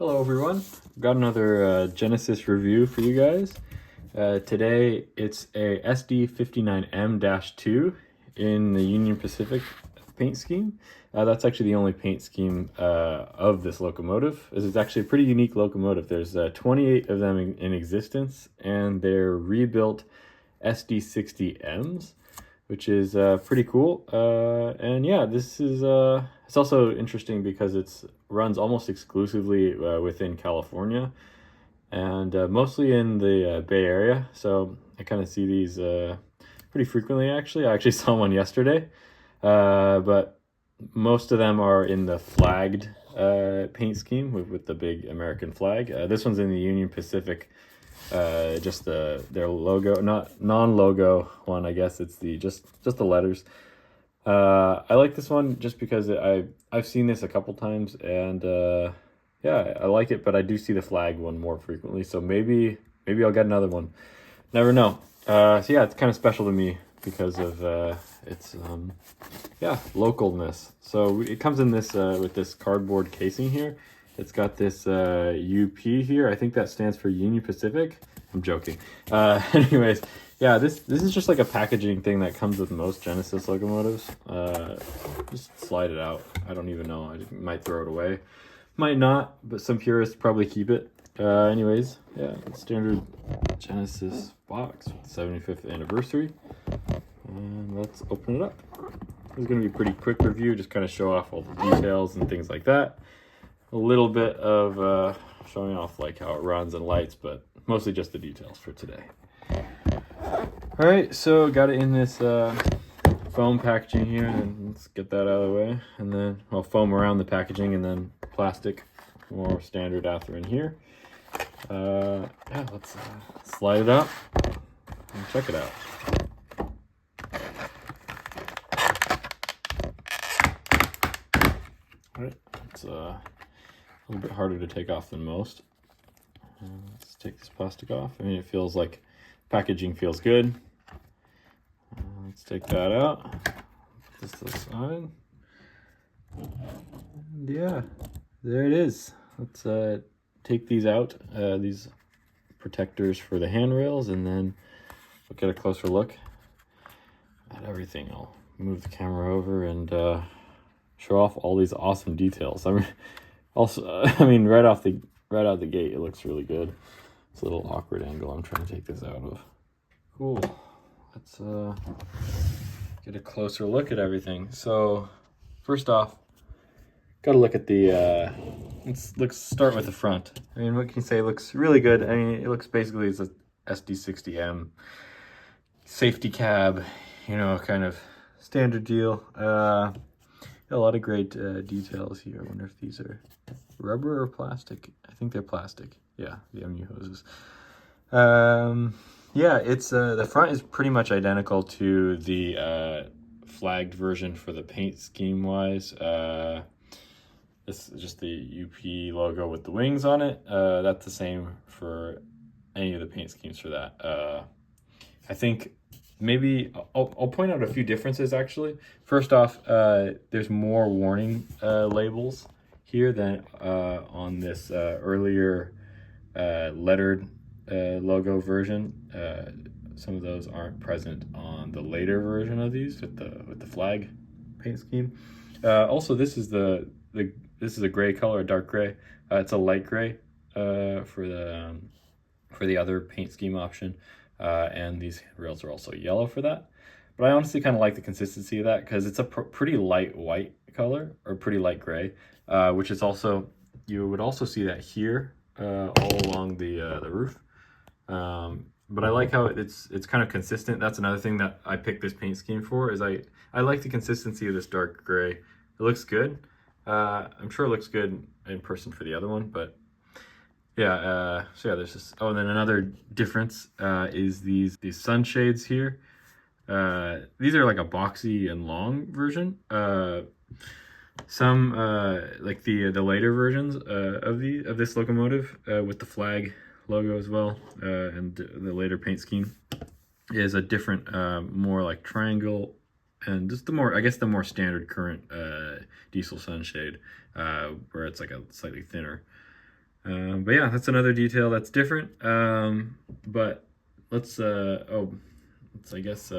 Hello everyone, got another Genesis review for you guys. Today it's a SD59M-2 in the Union Pacific paint scheme. That's actually the only paint scheme of this locomotive. This is actually a pretty unique locomotive. There's 28 of them in existence, and they're rebuilt SD60Ms, which is pretty cool. And yeah, this is it's also interesting because it's runs almost exclusively within California, and mostly in the Bay Area. So I kind of see these pretty frequently. Actually, I actually saw one yesterday, but most of them are in the flagged paint scheme with the big American flag. This one's in the Union Pacific, just their logo, not non-logo one. I guess it's the just the letters. I like this one just because I've seen this a couple times, and yeah, I like it, but I do see the flag one more frequently, so maybe I'll get another one. Never know. So yeah, it's kind of special to me because of its yeah, localness. So it comes in this with this cardboard casing here. It's got this UP here. I think that stands for Union Pacific. I'm joking. Anyways, yeah, this is just like a packaging thing that comes with most Genesis locomotives. Just slide it out. I don't even know. I might throw it away. Might not, but some purists probably keep it. Anyways, yeah, standard Genesis box, 75th anniversary. And let's open it up. This is going to be a pretty quick review, just kind of show off all the details and things like that. A little bit of showing off like how it runs and lights, but mostly just the details for today. All right, so got it in this foam packaging here, and let's get that out of the way. And then, well, foam around the packaging, and then plastic, more standard Athearn here. Yeah, let's slide it out and check it out. All right, it's a little bit harder to take off than most. Let's take this plastic off. I mean, it feels like packaging feels good. Let's take that out. Put this to the side. And yeah, there it is. Let's take these out, these protectors for the handrails, and then we'll get a closer look at everything. I'll move the camera over and show off all these awesome details. I mean, also, I mean, right out the gate, it looks really good. It's a little awkward angle I'm trying to take this out of. Cool. Let's get a closer look at everything. So first off, got to look at the let's start with the front. I mean, what can you say? It looks really good. I mean, it looks basically as a SD60M safety cab, you know, kind of standard deal. A lot of great details here. I wonder if these are rubber or plastic. I think they're plastic. Yeah, the MU hoses. Yeah, it's the front is pretty much identical to the flagged version for the paint scheme wise. This is just the UP logo with the wings on it. That's the same for any of the paint schemes for that. I think maybe I'll point out a few differences actually. First off, there's more warning labels here than on this earlier lettered logo version. Some of those aren't present on the later version of these with the flag paint scheme. Also, this is this is a gray color, a dark gray. It's a light gray for the other paint scheme option, and these rails are also yellow for that. But I honestly kind of like the consistency of that because it's a pretty light white color, or pretty light gray, which is also, you would also see that here all along the roof. But I like how it's kind of consistent. That's another thing that I picked this paint scheme for, is I like the consistency of this dark gray. It looks good. I'm sure it looks good in person for the other one, but yeah, so yeah, there's this. Oh, and then another difference is these sunshades here. These are like a boxy and long version. Some like the later versions of this locomotive with the flag logo as well, and the later paint scheme is a different, more like triangle, and just the more, I guess, the more standard current diesel sunshade, where it's like a slightly thinner. But yeah, that's another detail that's different. But let's let's, I guess,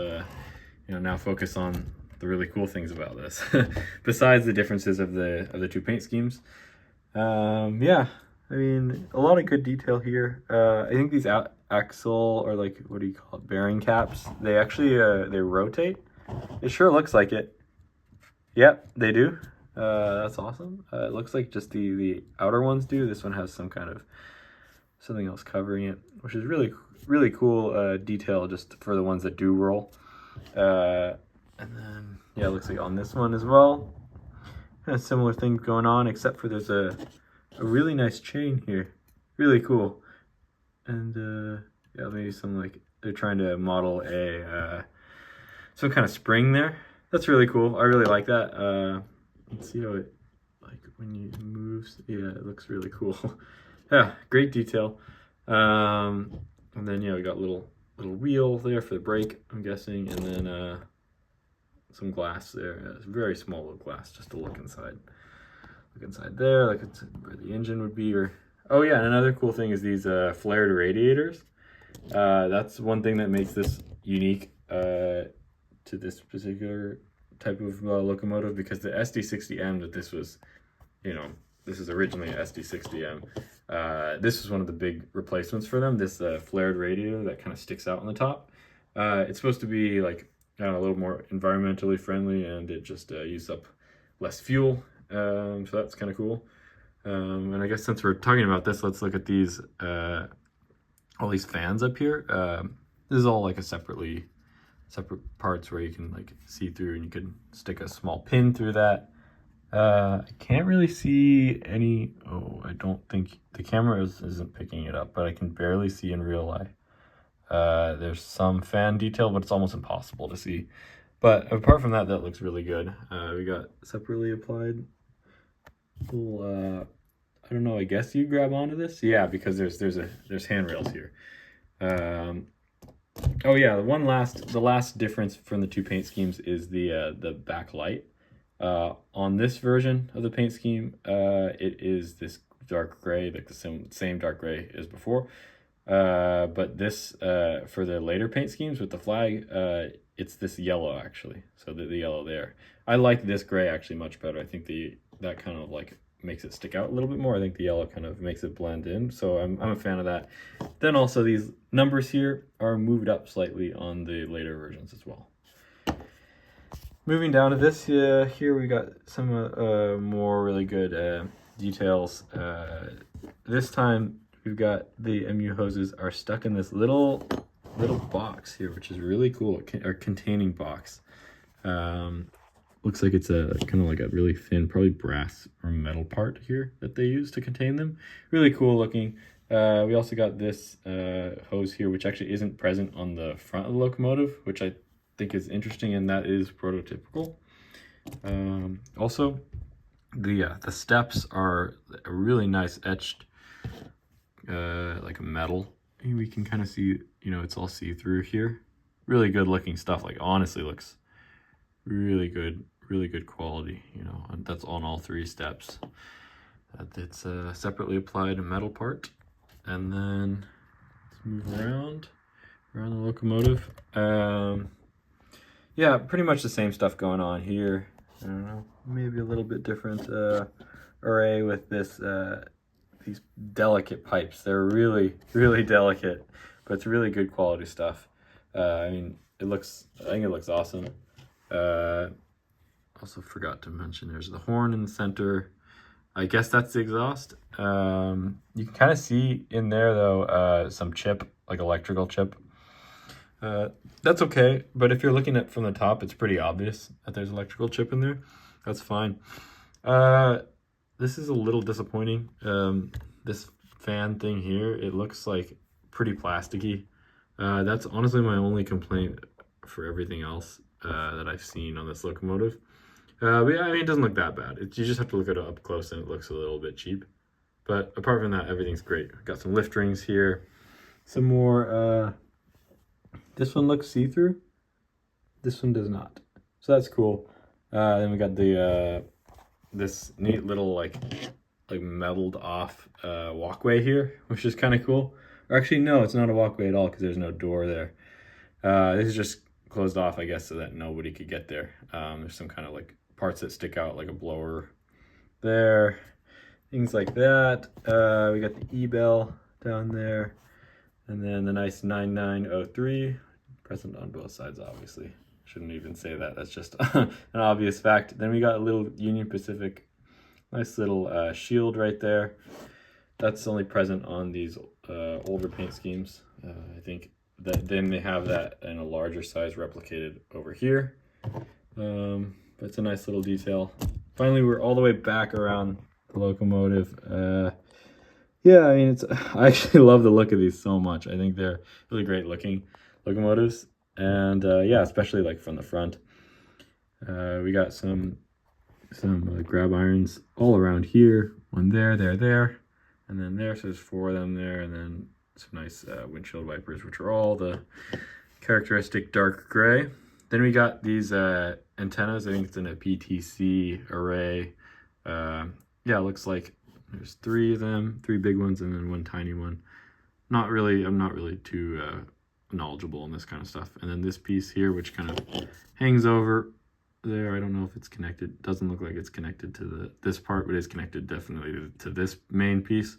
now focus on the really cool things about this, besides the differences of the two paint schemes. Yeah, I mean, a lot of good detail here. I think these axle, or like, what do you call it, bearing caps, they actually they rotate. It sure looks like it. Yep, they do. That's awesome. It looks like just the outer ones do. This one has some kind of something else covering it, which is really cool detail just for the ones that do roll. And then, yeah, it looks like on this one as well, kind of similar thing going on, except for there's a really nice chain here. Really cool. And yeah, maybe some, like, they're trying to model a some kind of spring there. That's really cool. I really like that. Let's see how it, like, when you moves. Yeah, it looks really cool. Yeah, great detail. And then, yeah, we got little wheel there for the brake, I'm guessing, and then some glass there. It's very small little glass just to look inside. Look inside there, like it's where the engine would be. Or oh yeah, and another cool thing is these flared radiators. That's one thing that makes this unique to this particular type of locomotive, because the SD60M that this was, this is originally an SD60M. This is one of the big replacements for them, this flared radiator that kind of sticks out on the top. It's supposed to be like, I don't know, a little more environmentally friendly, and it just uses up less fuel. So that's kind of cool. And I guess since we're talking about this, let's look at these, all these fans up here. This is all like a separate parts where you can like see through, and you can stick a small pin through that. I can't really see any. Oh, I don't think the camera isn't picking it up, but I can barely see in real life. There's some fan detail, but it's almost impossible to see. But apart from that, that looks really good. We got separately applied little, I don't know, I guess you grab onto this. Yeah, because there's handrails here. Oh yeah, the last difference from the two paint schemes is the backlight. On this version of the paint scheme, it is this dark gray, like the same dark gray as before. But this, for the later paint schemes with the flag, it's this yellow actually. So the yellow there. I like this gray actually much better. I think that kind of like makes it stick out a little bit more. I think the yellow kind of makes it blend in. So I'm a fan of that. Then also these numbers here are moved up slightly on the later versions as well. Moving down to this, here we got some more really good details. This time we've got the MU hoses are stuck in this little box here, which is really cool, or containing box. Looks like it's a kind of like a really thin, probably brass or metal part here that they use to contain them. Really cool looking. We also got this hose here, which actually isn't present on the front of the locomotive, which I think is interesting, and that is prototypical. Also, the steps are a really nice etched, like a metal. We can kind of see, it's all see-through here. Really good looking stuff. Like, honestly looks really good quality, and that's on all three steps. It's a separately applied metal part. And then let's move around the locomotive. Yeah, pretty much the same stuff going on here. I don't know, maybe a little bit different array with this these delicate pipes. They're really delicate, but it's really good quality stuff. I mean, I think it looks awesome. Also forgot to mention there's the horn in the center. I guess that's the exhaust. You can kind of see in there though some chip, like electrical chip. That's okay, but if you're looking at from the top, it's pretty obvious that there's electrical chip in there. That's fine. This is a little disappointing. This fan thing here, it looks like pretty plasticky. That's honestly my only complaint for everything else that I've seen on this locomotive. But yeah, I mean, it doesn't look that bad. You just have to look at it up close and it looks a little bit cheap. But apart from that, everything's great. Got some lift rings here. Some more, this one looks see-through. This one does not. So that's cool. Then we got the, this neat little like like metaled off walkway here, which is kind of cool. Or actually, no, it's not a walkway at all because there's no door there. This is just closed off, I guess, so that nobody could get there. There's some kind of like parts that stick out like a blower there, things like that. We got the E-bell down there, and then the nice 9903 present on both sides, obviously. Shouldn't even say that, that's just an obvious fact. Then we got a little Union Pacific, nice little shield right there. That's only present on these older paint schemes. I think that then they have that in a larger size replicated over here. But it's a nice little detail. Finally, we're all the way back around the locomotive. Yeah, I mean, I actually love the look of these so much. I think they're really great looking locomotives. And yeah, especially like from the front. We got some grab irons all around here. One there, and then there. So there's 4 of them there, and then some nice windshield wipers, which are all the characteristic dark gray. Then we got these antennas. I think it's in a PTC array. Yeah, it looks like there's 3 of them, 3 big ones, and then 1 tiny one. I'm not really too knowledgeable in this kind of stuff. And then this piece here, which kind of hangs over there. I don't know if it's connected. Doesn't look like it's connected to this part, but is connected definitely to this main piece.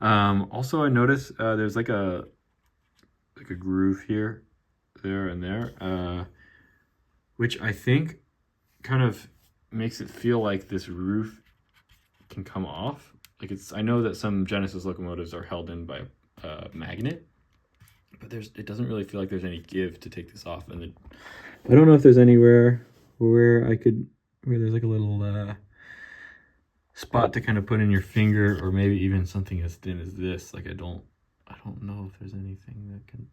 Also, I noticed there's like a groove here, there, and there, which I think kind of makes it feel like this roof can come off. Like I know that some Genesis locomotives are held in by a magnet, but it doesn't really feel like there's any give to take this off. And I don't know if there's anywhere where there's like a little spot to kind of put in your finger, or maybe even something as thin as this. Like I don't know if there's anything that can.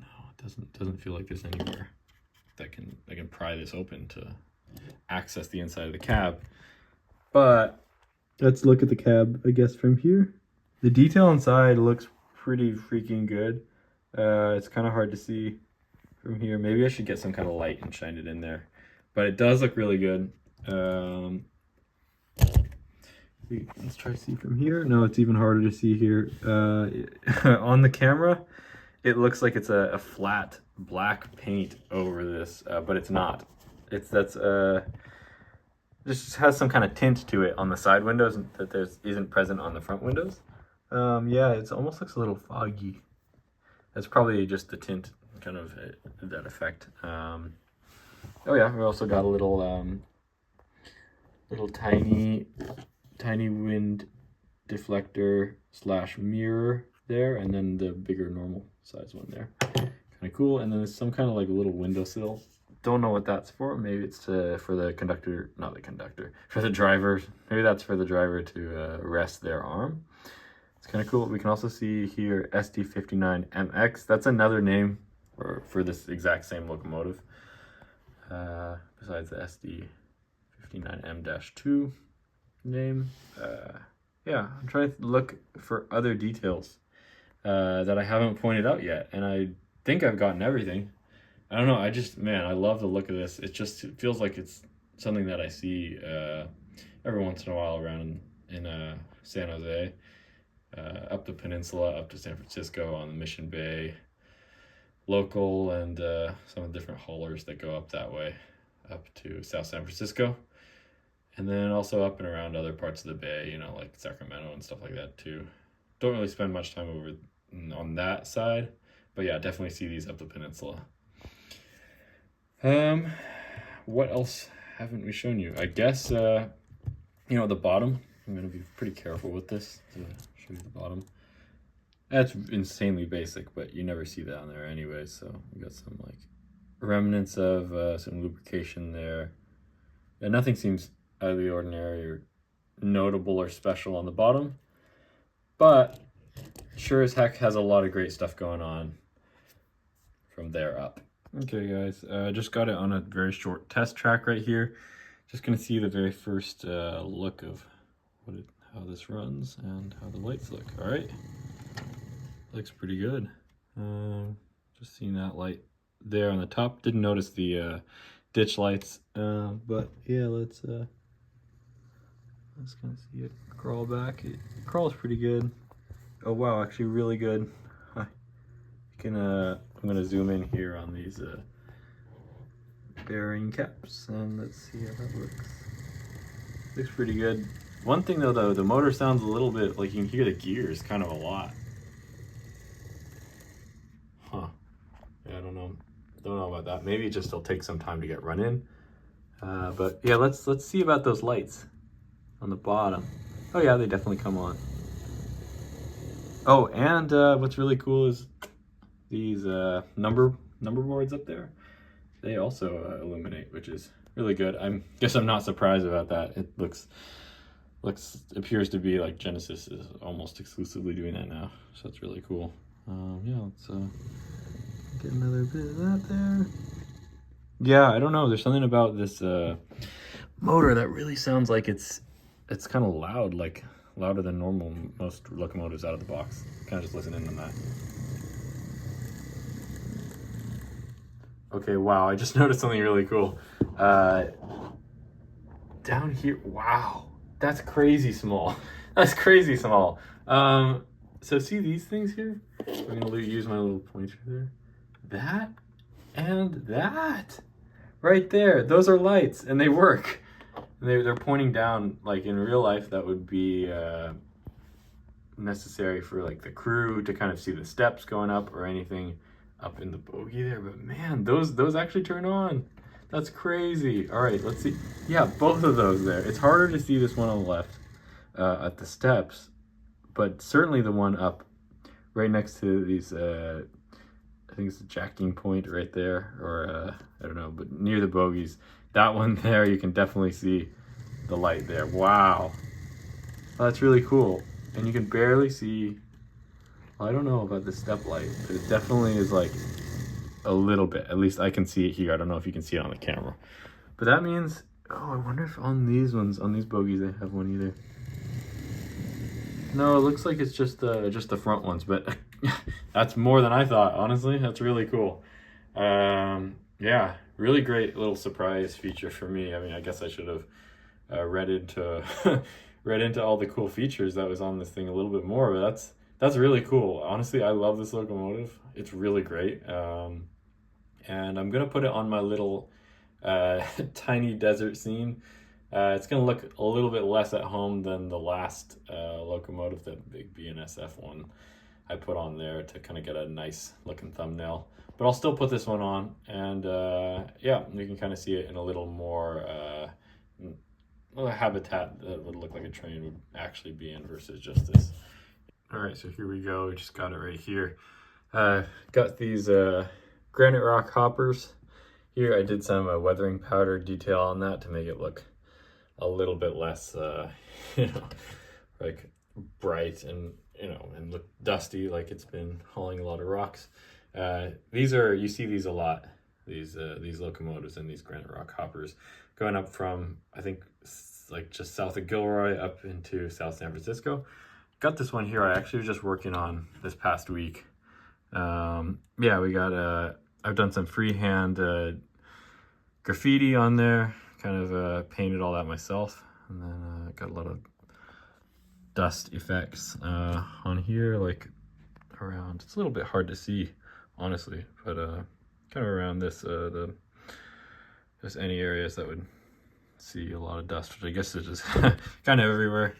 No, it doesn't feel like there's anywhere that can pry this open to access the inside of the cab. But let's look at the cab, I guess, from here. The detail inside looks pretty freaking good. It's kind of hard to see from here. Maybe I should get some kind of light and shine it in there. But it does look really good. Let's try to see from here. No, it's even harder to see here. On the camera, it looks like it's a flat black paint over this, but it's not. Just has some kind of tint to it on the side windows that isn't present on the front windows. Yeah, it almost looks a little foggy. That's probably just the tint, kind of that effect. Oh yeah, we also got a little tiny wind deflector / mirror there, and then the bigger normal size one there. Kind of cool. And then there's some kind of like a little windowsill. Don't know what that's for. Maybe it's for the conductor, not the conductor, for the driver. Maybe that's for the driver to rest their arm. It's kind of cool. We can also see here SD59M-2. That's another name for this exact same locomotive. Besides the SD59M-2 name. Yeah, I'm trying to look for other details that I haven't pointed out yet, and I think I've gotten everything. I don't know, I love the look of this. It feels like it's something that I see every once in a while around in San Jose, up the peninsula, up to San Francisco on the Mission Bay local, and some of the different haulers that go up that way, up to South San Francisco. And then also up and around other parts of the bay, you know, like Sacramento and stuff like that too. Don't really spend much time over on that side, but yeah, definitely see these up the peninsula. What else haven't we shown you? I guess, you know, at the bottom, I'm going to be pretty careful with this to show you the bottom. That's insanely basic, but you never see that on there anyway. So we got some like remnants of some lubrication there. And nothing seems out of the ordinary or notable or special on the bottom, but sure as heck has a lot of great stuff going on from there up. Okay guys, just got it on a very short test track right here. Just gonna see the very first look of how this runs and how the lights look. All right, looks pretty good. Just seeing that light there on the top. Didn't notice the ditch lights, but yeah, let's Just gonna see it crawl back. It crawls pretty good. Oh wow, actually really good. You can I'm gonna zoom in here on these bearing caps and let's see how that looks. Looks pretty good. One thing though, the motor sounds a little bit like you can hear the gears kind of a lot. Huh. Yeah, I don't know about that. Maybe it just will take some time to get run in. But yeah, let's see about those lights on the bottom. Oh yeah, they definitely come on. Oh, and what's really cool is these number boards up there. They also illuminate, which is really good. Guess I'm not surprised about that. It appears to be like Genesis is almost exclusively doing that now, so that's really cool. Yeah, let's get another bit of that there. Yeah, I don't know. There's something about this motor that really sounds like it's kind of loud, like louder than normal most locomotives out of the box. Kind of just listening to that. Okay, wow, I just noticed something really cool. Down here, wow, that's crazy small. That's crazy small. So see these things here? I'm gonna use my little pointer there. That and that right there, those are lights and they work. They're pointing down. Like in real life, that would be necessary for like the crew to kind of see the steps going up or anything up in the bogie there. But man, those actually turn on. That's crazy. All right, let's see. Yeah, both of those there. It's harder to see this one on the left at the steps, but certainly the one up right next to these, I think it's the jacking point right there, or I don't know, but near the bogies. That one there, you can definitely see the light there. Wow. That's really cool. And you can barely see, well, I don't know about the step light, but it definitely is like a little bit. At least I can see it here. I don't know if you can see it on the camera. But that means, oh, I wonder if on these ones, on these bogies, they have one either. No, it looks like it's just the front ones, but that's more than I thought, honestly. That's really cool. Yeah, really great little surprise feature for me. I mean, I guess I should have read into read into all the cool features that was on this thing a little bit more, but that's really cool. Honestly, I love this locomotive. It's really great. And I'm gonna put it on my little tiny desert scene. It's gonna look a little bit less at home than the last locomotive, that big BNSF one I put on there to kind of get a nice looking thumbnail. But I'll still put this one on, and yeah, you can kind of see it in a little more habitat that would look like a train would actually be in versus just this. All right, so here we go. We just got it right here. Got these granite rock hoppers here. I did some weathering powder detail on that to make it look a little bit less, you know, like bright and, you know, and look dusty, like it's been hauling a lot of rocks. You see these a lot, these locomotives and these granite rock hoppers going up from, I think, like just south of Gilroy up into South San Francisco. Got this one here I actually was just working on this past week. Yeah, we got, I've done some freehand graffiti on there, kind of painted all that myself, and then got a lot of dust effects on here, like around, it's a little bit hard to see, honestly, but kind of around this, just any areas that would see a lot of dust, which I guess is just kind of everywhere.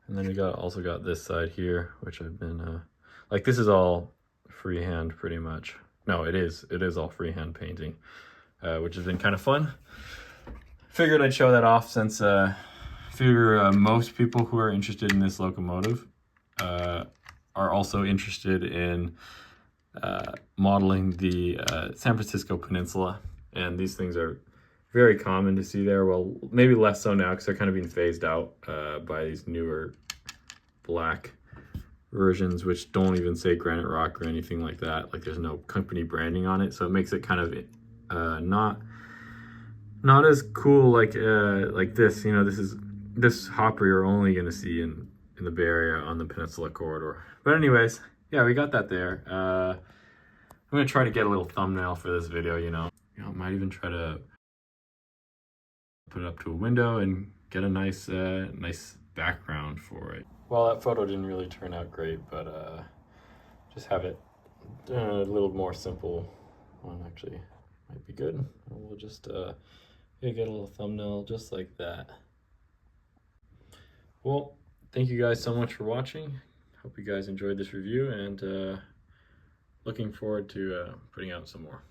And then we also got this side here, which I've been, like this is all freehand pretty much. No, it is all freehand painting, which has been kind of fun. Figured I'd show that off since most people who are interested in this locomotive are also interested in modeling the San Francisco Peninsula, and these things are very common to see there. Well, maybe less so now because they're kind of being phased out by these newer black versions, which don't even say granite rock or anything like that. Like there's no company branding on it, so it makes it kind of not as cool like this. You know, this hopper you're only gonna see in the Bay Area on the Peninsula Corridor. But anyways, yeah, we got that there. I'm gonna try to get a little thumbnail for this video. You know, might even try to put it up to a window and get a nice background for it. Well, that photo didn't really turn out great, but just have it a little more simple one actually might be good. We'll just get a little thumbnail just like that. Well, thank you guys so much for watching. Hope you guys enjoyed this review, and looking forward to putting out some more.